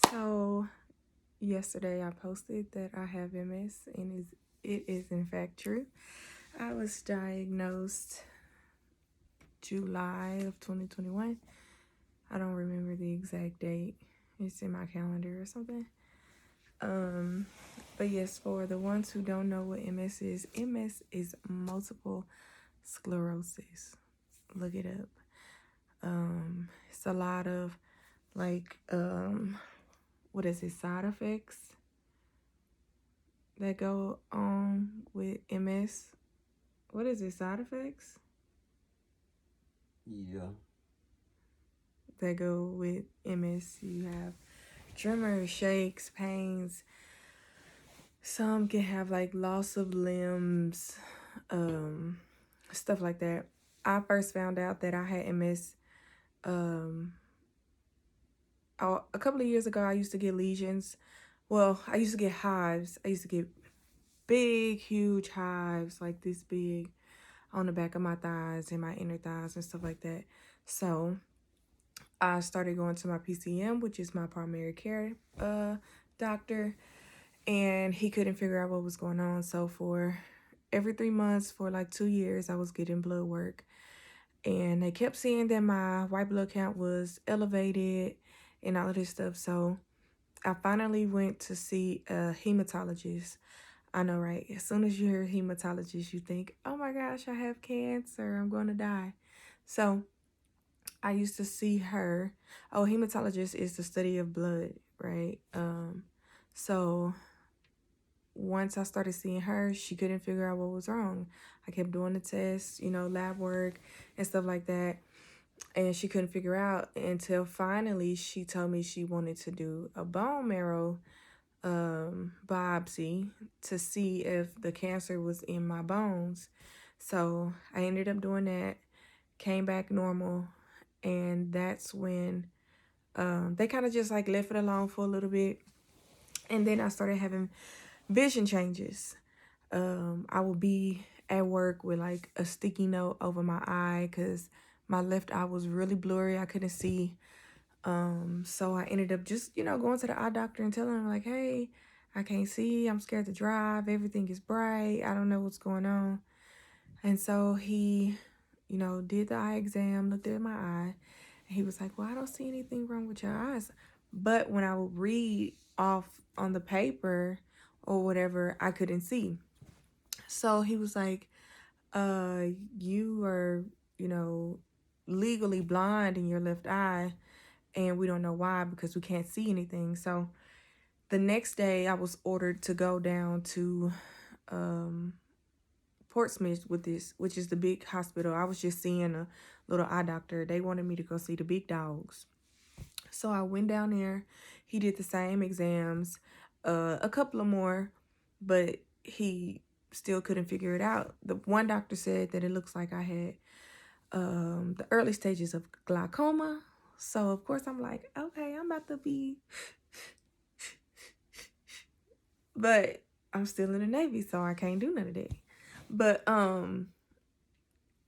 So yesterday I posted that I have MS, and it is in fact true. I was diagnosed July of 2021. I don't remember the exact date. It's in my calendar or something. Um, but yes, for the ones who don't know what MS is multiple sclerosis. Look it up. It's a lot of like what is it, side effects that go on with MS. What is it, side effects Yeah. that go with MS? You have tremors, shakes, pains. Some can have like loss of limbs, um, stuff like that. I first found out that I had MS um, a couple of years ago. I used to get lesions. Well, I used to get hives. I used to get big, huge hives like this big on the back of my thighs and my inner thighs and stuff like that. So I started going to my PCM, which is my primary care doctor, and he couldn't figure out what was going on. So for every 3 months for like 2 years, I was getting blood work, and they kept saying that my white blood count was elevated and all of this stuff. So I finally went to see a hematologist. I know, right? As soon as you hear hematologist, you think, oh my gosh, I have cancer, I'm going to die. So I used to see her. Oh, hematologist is the study of blood, right? So once I started seeing her, she couldn't figure out what was wrong. I kept doing the tests, lab work and stuff like that, and she couldn't figure out until finally she told me she wanted to do a bone marrow biopsy to see if the cancer was in my bones. So I ended up doing that, came back normal, and that's when they kind of just like left it alone for a little bit. And then I started having vision changes. I would be at work with like a sticky note over my eye because my left eye was really blurry. I couldn't see. So I ended up just, going to the eye doctor and telling him like, hey, I can't see. I'm scared to drive. Everything is bright. I don't know what's going on. And so he, did the eye exam, looked at my eye, and he was like, well, I don't see anything wrong with your eyes. But when I would read off on the paper or whatever, I couldn't see. So he was like, you are, you know, legally blind in your left eye, and we don't know why because we can't see anything. So the next day I was ordered to go down to um Portsmouth with this, which is the big hospital. I was just seeing a little eye doctor. They wanted me to go see the big dogs. So I went down there. He did the same exams, a couple of more, but he still couldn't figure it out. The one doctor said that it looks like I had the early stages of glaucoma. So of course I'm like, okay, I'm about to be, but I'm still in the Navy, so I can't do none of that. But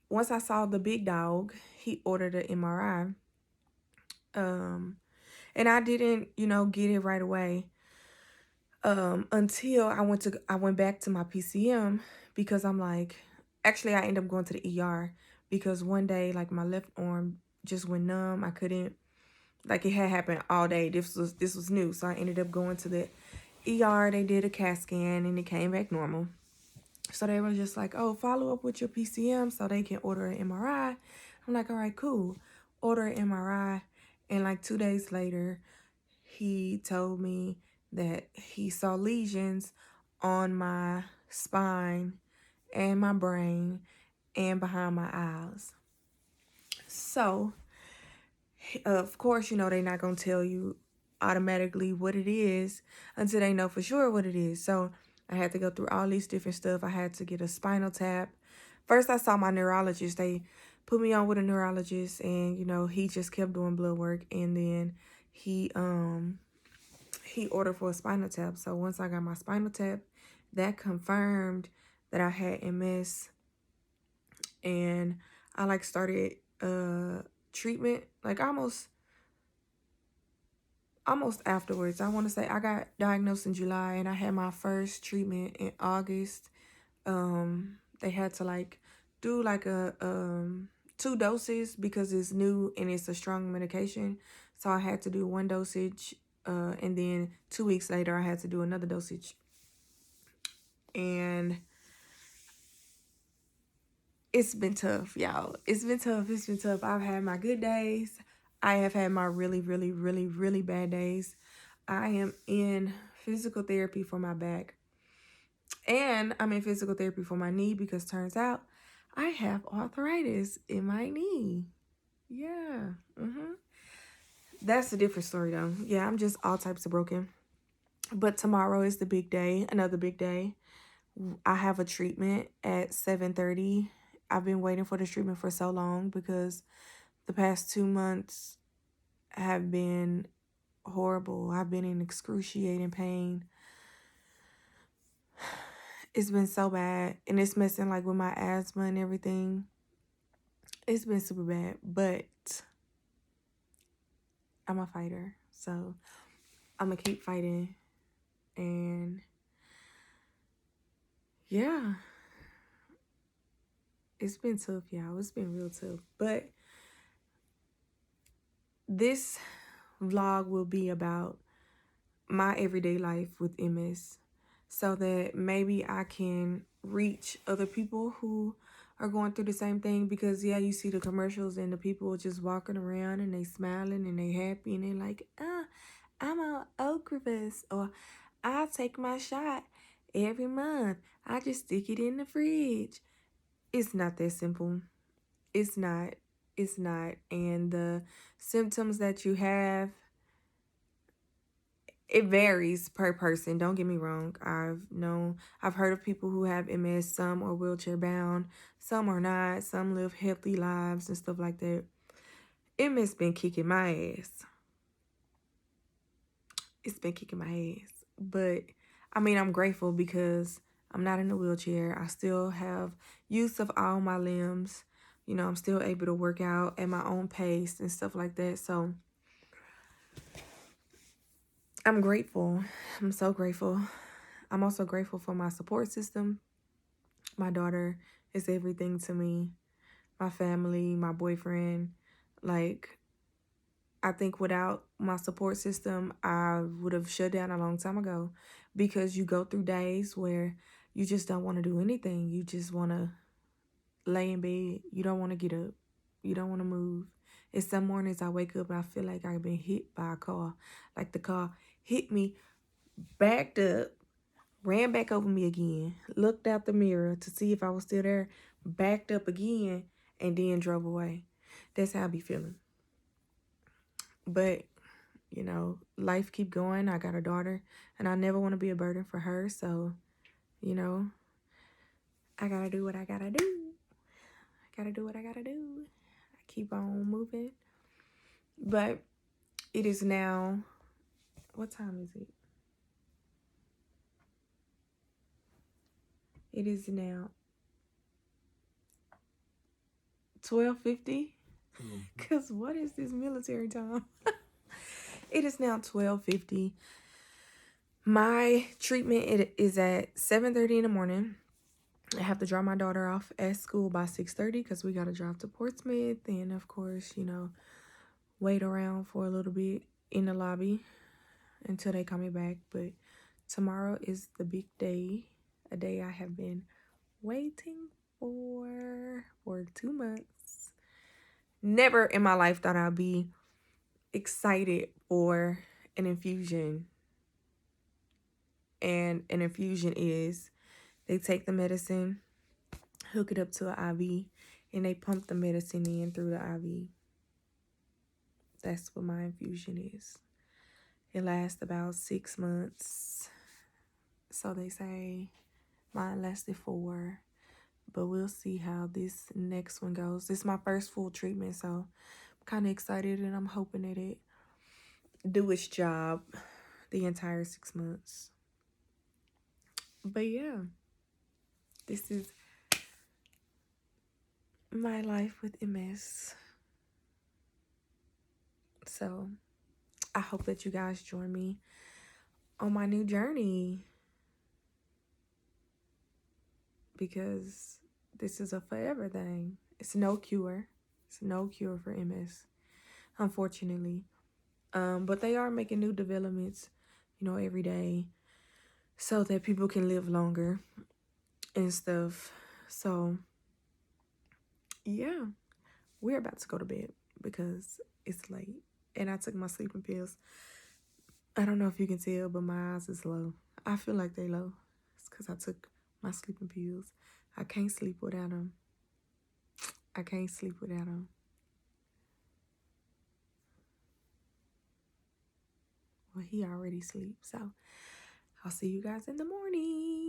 once I saw the big dog, he ordered an MRI. Um, and I didn't, get it right away. Until I went back to my PCM because I'm like, actually I ended up going to the ER because one day like my left arm just went numb. I couldn't, like, it had happened all day. This was new, so I ended up going to the ER. They did a CAT scan and it came back normal. So they were just like, oh, follow up with your PCM so they can order an MRI. I'm like, all right, cool. Order an MRI. And like 2 days later, he told me that he saw lesions on my spine and my brain and behind my eyes. So, of course, they're not going to tell you automatically what it is until they know for sure what it is. So, I had to go through all these different stuff. I had to get a spinal tap. First, I saw my neurologist. They put me on with a neurologist, and he just kept doing blood work. And then he ordered for a spinal tap. So once I got my spinal tap, that confirmed that I had MS, and I like started treatment like almost almost afterwards. I want to say I got diagnosed in July and I had my first treatment in August. They had to like do like a 2 doses because it's new and it's a strong medication. So I had to do 1 dosage, and then 2 weeks later I had to do another dosage. And it's been tough, y'all. It's been tough. It's been tough. I've had my good days. I have had my really, really, really, really bad days. I am in physical therapy for my back. And I'm in physical therapy for my knee because turns out I have arthritis in my knee. Yeah. That's a different story though. Yeah, I'm just all types of broken. But tomorrow is the big day, another big day. I have a treatment at 7:30. I've been waiting for this treatment for so long because the past 2 months have been horrible. I've been in excruciating pain. It's been so bad, and it's messing like with my asthma and everything. It's been super bad, but I'm a fighter, so I'm gonna keep fighting. And yeah, it's been tough, y'all. It's been real tough. But this vlog will be about my everyday life with MS so that maybe I can reach other people who are going through the same thing. Because yeah, you see the commercials and the people just walking around and they smiling and they happy and they like, I'm on Ocrevus, or I'll take my shot every month. I just stick it in the fridge. It's not that simple. It's not. It's not. And the symptoms that you have, it varies per person. Don't get me wrong. I've heard of people who have MS. Some are wheelchair bound, some are not. Some live healthy lives and stuff like that. MS been kicking my ass. It's been kicking my ass. But I mean, I'm grateful because I'm not in a wheelchair. I still have use of all my limbs. You know, I'm still able to work out at my own pace and stuff like that. So I'm grateful. I'm so grateful. I'm also grateful for my support system. My daughter is everything to me. My family, my boyfriend. Like, I think without my support system, I would have shut down a long time ago, because you go through days where you just don't want to do anything. You just want to lay in bed. You don't want to get up. You don't want to move. And some mornings I wake up and I feel like I've been hit by a car. Like the car hit me, backed up, ran back over me again, looked out the mirror to see if I was still there, backed up again, and then drove away. That's how I be feeling. But, you know, life keep going. I got a daughter, and I never want to be a burden for her. So, you know, I got to do what I got to do. I got to do what I got to do. I keep on moving. But it is now, what time is it? It is now 12:50. Because what is this military time? It is now 12:50. My treatment is at 7:30 in the morning. I have to drop my daughter off at school by 6:30 because we got to drive to Portsmouth. And, of course, you know, wait around for a little bit in the lobby until they call me back. But tomorrow is the big day, a day I have been waiting for 2 months. Never in my life thought I'd be excited for an infusion. And an infusion is, they take the medicine, hook it up to an IV, and they pump the medicine in through the IV. That's what my infusion is. It lasts about 6 months. So they say. Mine lasted 4. But we'll see how this next one goes. This is my first full treatment, so I'm kind of excited, and I'm hoping that it do its job the entire 6 months. But yeah, this is my life with MS. So I hope that you guys join me on my new journey, because this is a forever thing. It's no cure. It's no cure for MS, unfortunately. But they are making new developments, every day, so that people can live longer and stuff. So yeah, we're about to go to bed because it's late, and I took my sleeping pills. I don't know if you can tell, but my eyes is low. I feel like they low. It's because I took my sleeping pills. I can't sleep without them. I can't sleep without them. Well, he already sleeps, so I'll see you guys in the morning.